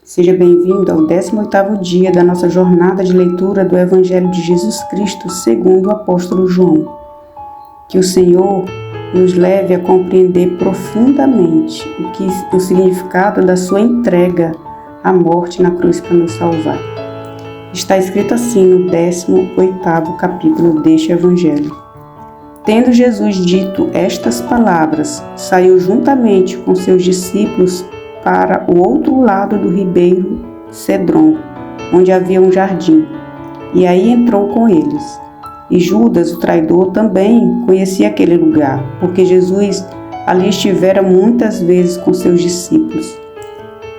Seja bem-vindo ao 18º dia da nossa jornada de leitura do Evangelho de Jesus Cristo segundo o apóstolo João. Que o Senhor nos leve a compreender profundamente o significado da sua entrega à morte na cruz para nos salvar. Está escrito assim no 18º capítulo deste Evangelho. Tendo Jesus dito estas palavras, saiu juntamente com seus discípulos para o outro lado do ribeiro Cedron, onde havia um jardim, e aí entrou com eles. E Judas, o traidor, também conhecia aquele lugar, porque Jesus ali estivera muitas vezes com seus discípulos.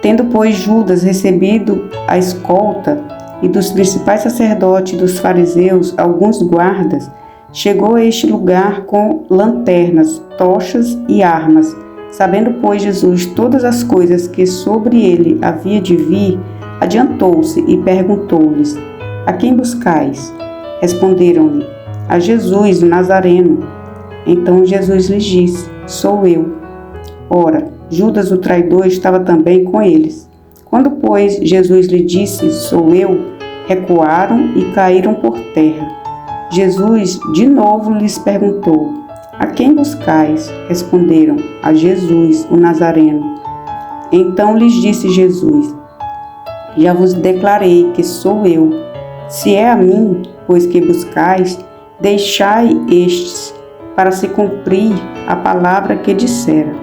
Tendo, pois, Judas recebido a escolta e dos principais sacerdotes e dos fariseus alguns guardas, chegou a este lugar com lanternas, tochas e armas. Sabendo, pois, Jesus todas as coisas que sobre ele havia de vir, adiantou-se e perguntou-lhes: A quem buscais? Responderam-lhe: A Jesus, o Nazareno. Então Jesus lhes disse: Sou eu. Ora, Judas, o traidor, estava também com eles. Quando, pois, Jesus lhe disse: Sou eu, recuaram e caíram por terra. Jesus de novo lhes perguntou: A quem buscais? Responderam: A Jesus, o Nazareno. Então lhes disse Jesus: Já vos declarei que sou eu. Se é a mim, pois que buscais, deixai estes, para se cumprir a palavra que dissera.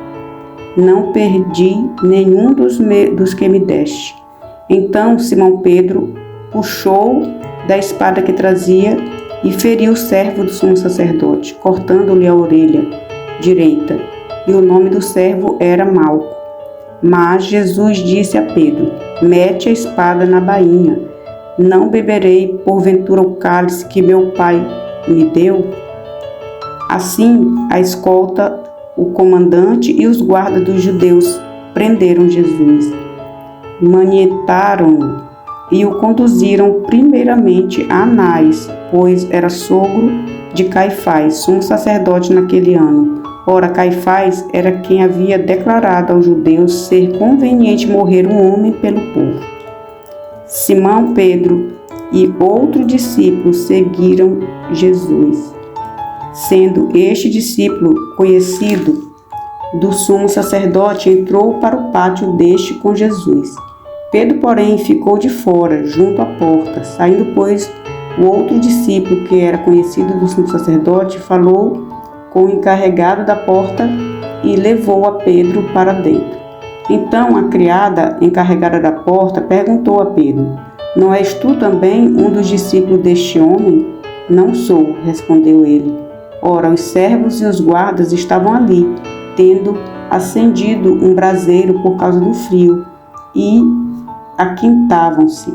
Não perdi nenhum dos que me deste. Então Simão Pedro puxou da espada que trazia e feriu o servo do sumo sacerdote, cortando-lhe a orelha direita, e o nome do servo era Malco. Mas Jesus disse a Pedro: Mete a espada na bainha. Não beberei porventura o cálice que meu pai me deu? Assim, a escolta, o comandante e os guardas dos judeus prenderam Jesus, manietaram-no e o conduziram primeiramente a Anás, pois era sogro de Caifás, sumo sacerdote naquele ano. Ora, Caifás era quem havia declarado aos judeus ser conveniente morrer um homem pelo povo. Simão Pedro e outro discípulo seguiram Jesus. Sendo este discípulo conhecido do sumo sacerdote, entrou para o pátio deste com Jesus. Pedro, porém, ficou de fora, junto à porta. Saindo, pois, o outro discípulo, que era conhecido do sumo sacerdote, falou com o encarregado da porta e levou a Pedro para dentro. Então a criada encarregada da porta perguntou a Pedro: Não és tu também um dos discípulos deste homem? Não sou, respondeu ele. Ora, os servos e os guardas estavam ali, tendo acendido um braseiro por causa do frio, e aquentavam-se.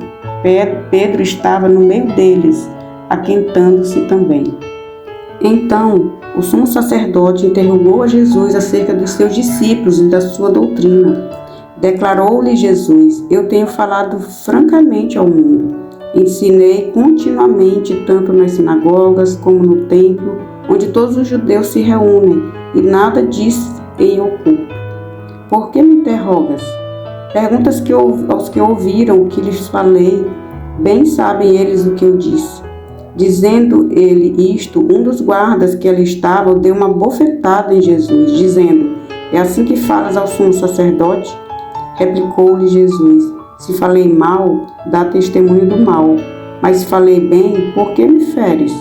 Pedro estava no meio deles, aquentando-se também. Então, o sumo sacerdote interrogou a Jesus acerca dos seus discípulos e da sua doutrina. Declarou-lhe Jesus: Eu tenho falado francamente ao mundo. Ensinei continuamente, tanto nas sinagogas como no templo, onde todos os judeus se reúnem, e nada disse em oculto. Por que me interrogas? Perguntas aos que ouviram o que lhes falei. Bem sabem eles o que eu disse. Dizendo ele isto, um dos guardas que ali estavam deu uma bofetada em Jesus, dizendo: É assim que falas ao sumo sacerdote? Replicou-lhe Jesus: Se falei mal, dá testemunho do mal. Mas se falei bem, por que me feres?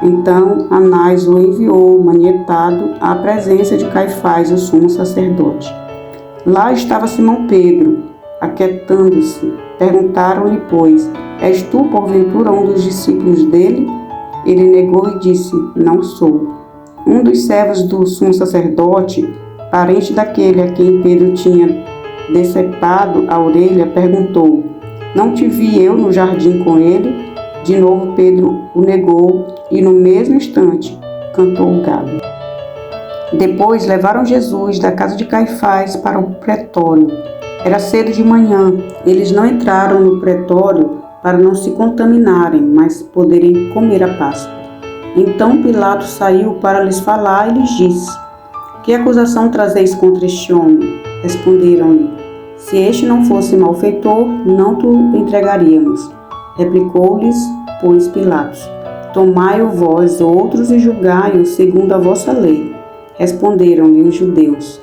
Então Anás o enviou, manietado, à presença de Caifás, o sumo sacerdote. Lá estava Simão Pedro, aquietando-se. Perguntaram-lhe, pois: És tu, porventura, um dos discípulos dele? Ele negou e disse: Não sou. Um dos servos do sumo sacerdote, parente daquele a quem Pedro tinha decepado a orelha, perguntou: Não te vi eu no jardim com ele? De novo Pedro o negou, e no mesmo instante cantou o galo. Depois levaram Jesus da casa de Caifás para o pretório. Era cedo de manhã. Eles não entraram no pretório para não se contaminarem, mas poderem comer a Páscoa. Então Pilatos saiu para lhes falar e lhes disse: Que acusação trazeis contra este homem? Responderam-lhe: Se este não fosse malfeitor, não te entregaríamos. Replicou-lhes, pois, Pilatos: Tomai-o vós outros e julgai-o segundo a vossa lei. Responderam-lhe os judeus: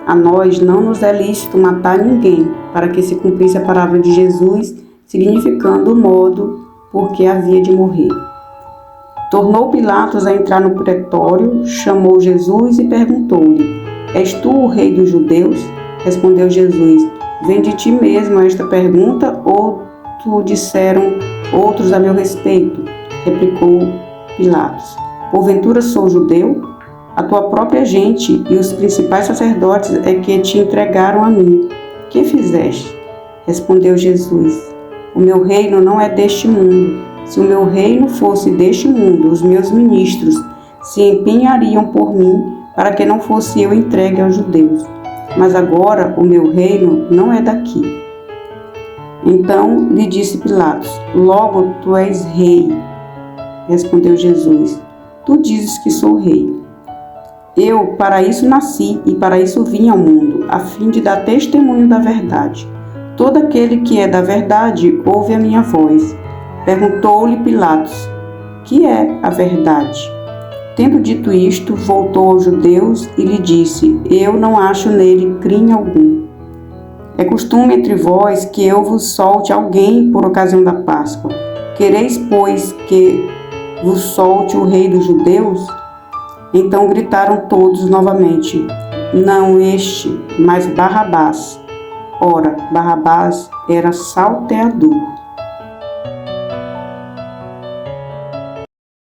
A nós não nos é lícito matar ninguém, para que se cumprisse a palavra de Jesus, significando o modo por que havia de morrer. Tornou Pilatos a entrar no pretório, chamou Jesus e perguntou-lhe: És tu o rei dos judeus? Respondeu Jesus: Vem de ti mesmo esta pergunta, ou tu disseram outros a meu respeito? Replicou Pilatos: Porventura sou judeu? A tua própria gente e os principais sacerdotes é que te entregaram a mim. Que fizeste? Respondeu Jesus: O meu reino não é deste mundo. Se o meu reino fosse deste mundo, os meus ministros se empenhariam por mim para que não fosse eu entregue aos judeus. Mas agora o meu reino não é daqui. Então lhe disse Pilatos: Logo tu és rei. Respondeu Jesus: Tu dizes que sou rei. Eu para isso nasci e para isso vim ao mundo, a fim de dar testemunho da verdade. Todo aquele que é da verdade ouve a minha voz. Perguntou-lhe Pilatos: Que é a verdade? Tendo dito isto, voltou aos judeus e lhe disse: Eu não acho nele crime algum. É costume entre vós que eu vos solte alguém por ocasião da Páscoa. Quereis, pois, que vos solte o rei dos judeus? Então gritaram todos novamente: Não este, mas Barrabás. Ora, Barrabás era salteador.